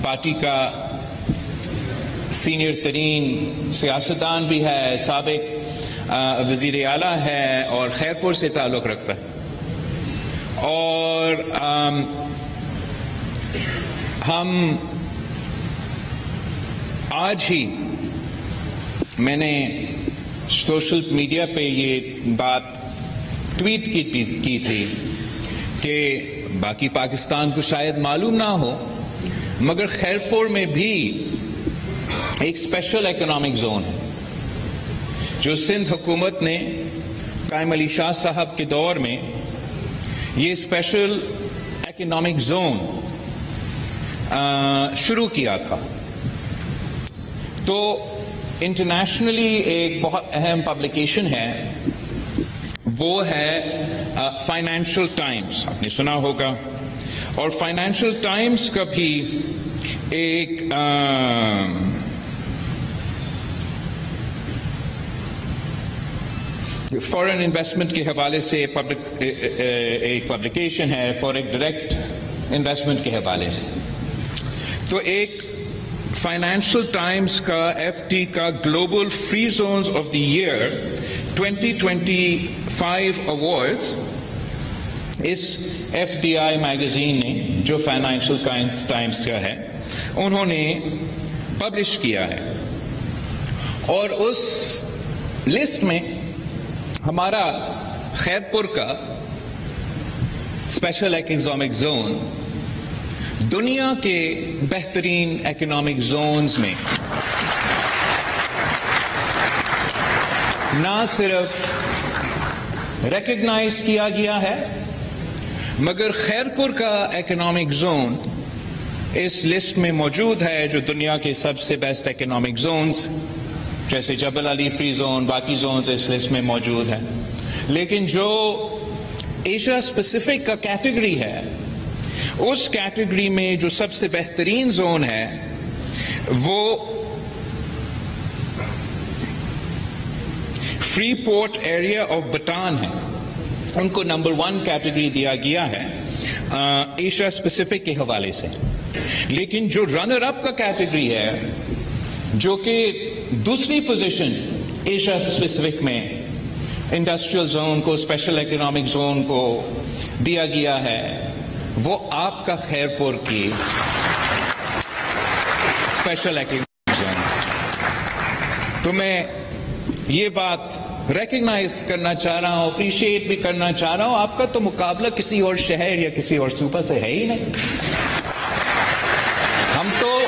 Party کا senior ترین سیاستدان بھی ہے، سابق وزیر اعلیٰ ہے اور خیرپور سے تعلق رکھتا ہے، اور ہم آج ہی میں نے سوشل میڈیا پہ یہ بات ٹویٹ کی تھی کہ باقی پاکستان کو شاید معلوم نہ ہو، مگر خیرپور میں بھی ایک اسپیشل اکنامک زون ہے جو سندھ حکومت نے قائم علی شاہ صاحب کے دور میں یہ اسپیشل اکنامک زون شروع کیا تھا۔ تو انٹرنیشنلی ایک بہت اہم پبلیکیشن ہے، وہ ہے فائنینشیل ٹائمز، آپ نے سنا ہوگا، اور فائنینشیل ٹائمز کا بھی ایک فارن انویسٹمنٹ کے حوالے سے ایک پبلیکیشن ہے، فارن ڈائریکٹ انویسٹمنٹ کے حوالے سے۔ تو ایک فائنینشیل ٹائمز کا FT کا global free zones of the year 2025 awards اس FDI میگزین نے، جو فائنینشیل ٹائمز کا ہے، انہوں نے پبلش کیا ہے، اور اس لسٹ میں ہمارا خیرپور کا اسپیشل اکنامک زون دنیا کے بہترین اکنامک زونز میں نہ صرف ریکگنائز کیا گیا ہے، مگر خیرپور کا اکنامک زون اس لسٹ میں موجود ہے، جو دنیا کے سب سے بیسٹ اکنامک زونز جیسے جبل علی فری زون، باقی زونز اس لسٹ میں موجود ہیں۔ لیکن جو ایشیا اسپیسیفک کا کیٹیگری ہے، اس کیٹیگری میں جو سب سے بہترین زون ہے وہ فری پورٹ ایریا آف بٹان ہے، ان کو نمبر 1 کیٹیگری دیا گیا ہے ایشیا اسپیسیفک کے حوالے سے۔ لیکن جو رنر اپ کا کیٹیگری ہے، جو کہ دوسری پوزیشن ایشیا اسپیسیفک میں انڈسٹریل زون کو، اسپیشل اکنامک زون کو دیا گیا ہے، وہ آپ کا خیرپور کی اسپیشل اکنامک زون۔ تو میں یہ بات ریکگنائز کرنا چاہ رہا ہوں، اپریشیٹ بھی کرنا چاہ رہا ہوں، آپ کا تو مقابلہ کسی اور شہر یا کسی اور صوبہ سے ہے ہی نہیں۔ ہم تو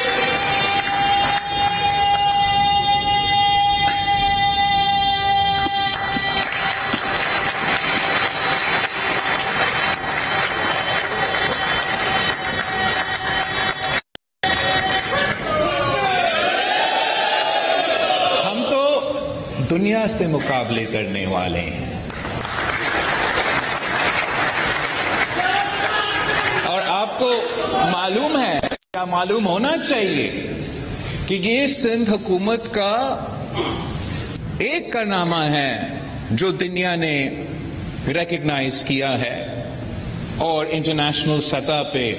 دنیا سے مقابلے کرنے والے ہیں، اور آپ کو معلوم ہے، کیا معلوم ہونا چاہیے کہ یہ سندھ حکومت کا ایک کارنامہ ہے جو دنیا نے ریکگنائز کیا ہے اور انٹرنیشنل سطح پہ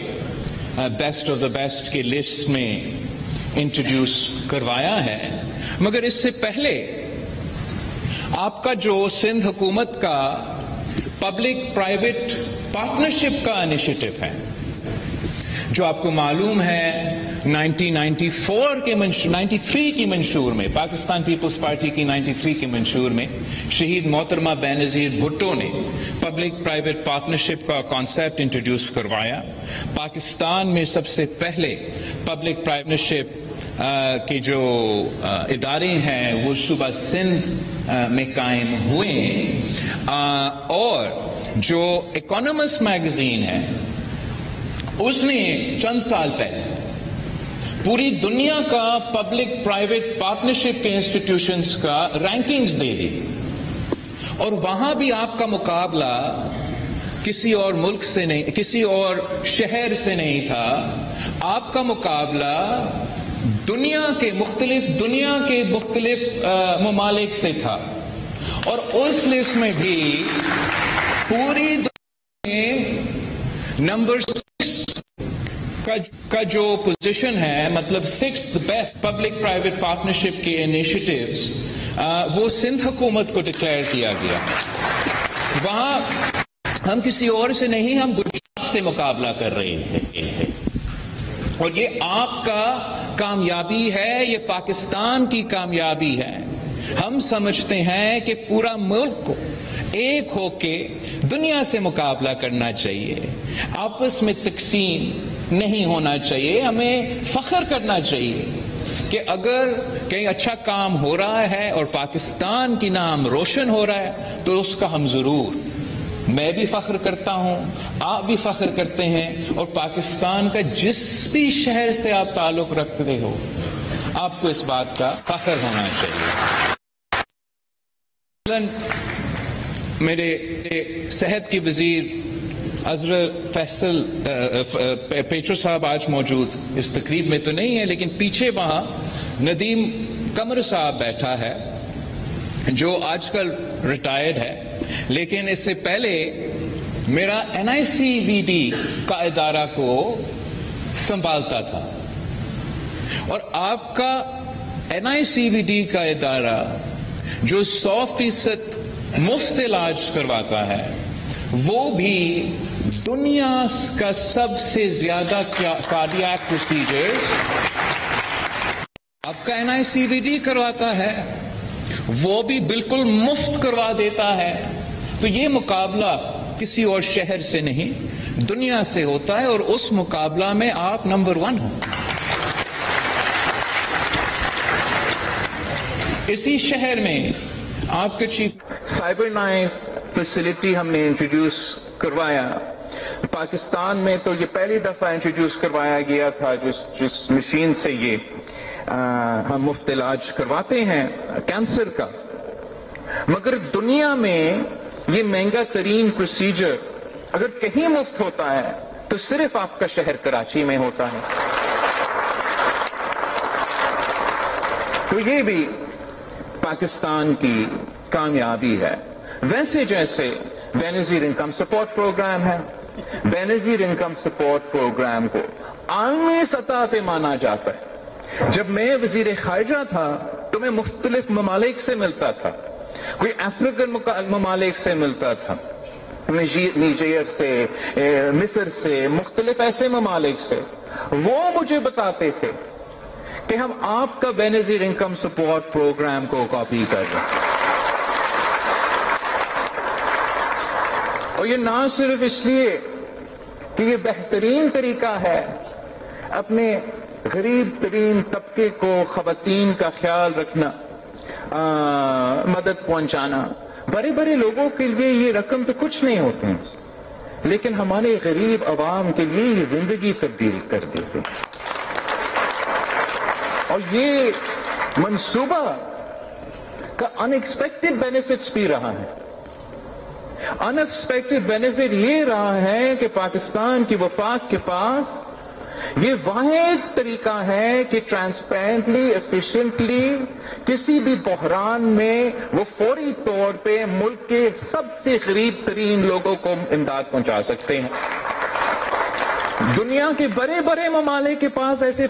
بیسٹ آف دا بیسٹ کی لسٹ میں انٹروڈیوس کروایا ہے۔ مگر اس سے پہلے آپ کا جو سندھ حکومت کا پبلک پرائیویٹ پارٹنرشپ کا انیشیٹو ہے، جو آپ کو معلوم ہے 93 کی منشور میں، پاکستان پیپلز پارٹی کی 93 کی منشور میں شہید محترمہ بینظیر بھٹو نے پبلک پرائیویٹ پارٹنرشپ کا کانسیپٹ انٹروڈیوس کروایا۔ پاکستان میں سب سے پہلے پبلک پارٹنرشپ کے جو ادارے ہیں وہ صوبہ سندھ میں قائم ہوئے ہیں، اور جو اکانومسٹ میگزین ہے اس نے چند سال پہلے پوری دنیا کا پبلک پرائیویٹ پارٹنرشپ کے انسٹیٹیوشنز کا رینکنگز دے دی، اور وہاں بھی آپ کا مقابلہ کسی اور ملک سے نہیں، کسی اور شہر سے نہیں تھا، آپ کا مقابلہ دنیا کے مختلف ممالک سے تھا، اور اس لسٹ میں بھی پوری دنیا میں نمبر 6 کا جو پوزیشن ہے، مطلب 6th best public private partnership کے انیشیٹیوز، وہ سندھ حکومت کو ڈکلیئر کیا گیا. وہاں ہم کسی اور سے نہیں، ہم گجرات سے مقابلہ کر رہے تھے. اور یہ آپ کا کامیابی ہے، یہ پاکستان کی کامیابی ہے. ہم سمجھتے ہیں کہ پورا ملک کو ایک ہو کے دنیا سے مقابلہ کرنا چاہیے، آپس میں تقسیم نہیں ہونا چاہیے. ہمیں فخر کرنا چاہیے کہ اگر کہیں اچھا کام ہو رہا ہے اور پاکستان کی نام روشن ہو رہا ہے تو اس کا ہم ضرور، میں بھی فخر کرتا ہوں، آپ بھی فخر کرتے ہیں، اور پاکستان کا جس بھی شہر سے آپ تعلق رکھتے ہو آپ کو اس بات کا فخر ہونا چاہیے. میرے صحت کی وزیر اظہر فیصل پیٹرو صاحب آج موجود اس تقریب میں تو نہیں ہے، لیکن پیچھے وہاں ندیم قمر صاحب بیٹھا ہے جو آج کل ریٹائرڈ ہے، لیکن اس سے پہلے میرا NICVD کا ادارہ کو سنبھالتا تھا. اور آپ کا NICVD کا ادارہ جو 100% مفت علاج کرواتا ہے، وہ بھی دنیا کا سب سے زیادہ کارڈیاک پروسیجرز آپ کا NICVD کرواتا ہے، وہ بھی بالکل مفت کروا دیتا ہے. تو یہ مقابلہ کسی اور شہر سے نہیں، دنیا سے ہوتا ہے، اور اس مقابلہ میں آپ نمبر 1 ہوں. اسی شہر میں آپ کے چیف سائبر نائف فیسلٹی ہم نے انٹروڈیوس کروایا. پاکستان میں تو یہ پہلی دفعہ انٹروڈیوس کروایا گیا تھا جس مشین سے یہ ہم مفت علاج کرواتے ہیں کینسر کا. مگر دنیا میں یہ مہنگا ترین پروسیجر اگر کہیں مفت ہوتا ہے تو صرف آپ کا شہر کراچی میں ہوتا ہے. تو یہ بھی پاکستان کی کامیابی ہے. ویسے جیسے بے نظیر انکم سپورٹ پروگرام ہے، بے نظیر انکم سپورٹ پروگرام کو عالمی سطح پہ مانا جاتا ہے. جب میں وزیر خارجہ تھا تو میں مختلف ممالک سے ملتا تھا، کوئی افریقن ممالک سے ملتا تھا، نیجر سے، مصر سے، مختلف ایسے ممالک سے. وہ مجھے بتاتے تھے کہ ہم آپ کا بے نظیر انکم سپورٹ پروگرام کو کاپی کر رہے ہیں. اور یہ نہ صرف اس لیے کہ یہ بہترین طریقہ ہے اپنے غریب ترین طبقے کو، خواتین کا خیال رکھنا، مدد پہنچانا. بڑے بڑے لوگوں کے لیے یہ رقم تو کچھ نہیں ہوتی، لیکن ہمارے غریب عوام کے لیے یہ زندگی تبدیل کر دیتے. اور یہ منصوبہ کا ان ایکسپیکٹڈ بینیفٹس بھی رہا ہے. ان ایکسپیکٹڈ بینیفٹ یہ رہا ہے کہ پاکستان کی وفاق کے پاس یہ واحد طریقہ ہے کہ ٹرانسپیرنٹلی، ایفیشینٹلی کسی بھی بحران میں وہ فوری طور پہ ملک کے سب سے غریب ترین لوگوں کو امداد پہنچا سکتے ہیں. دنیا کے بڑے بڑے ممالک کے پاس ایسے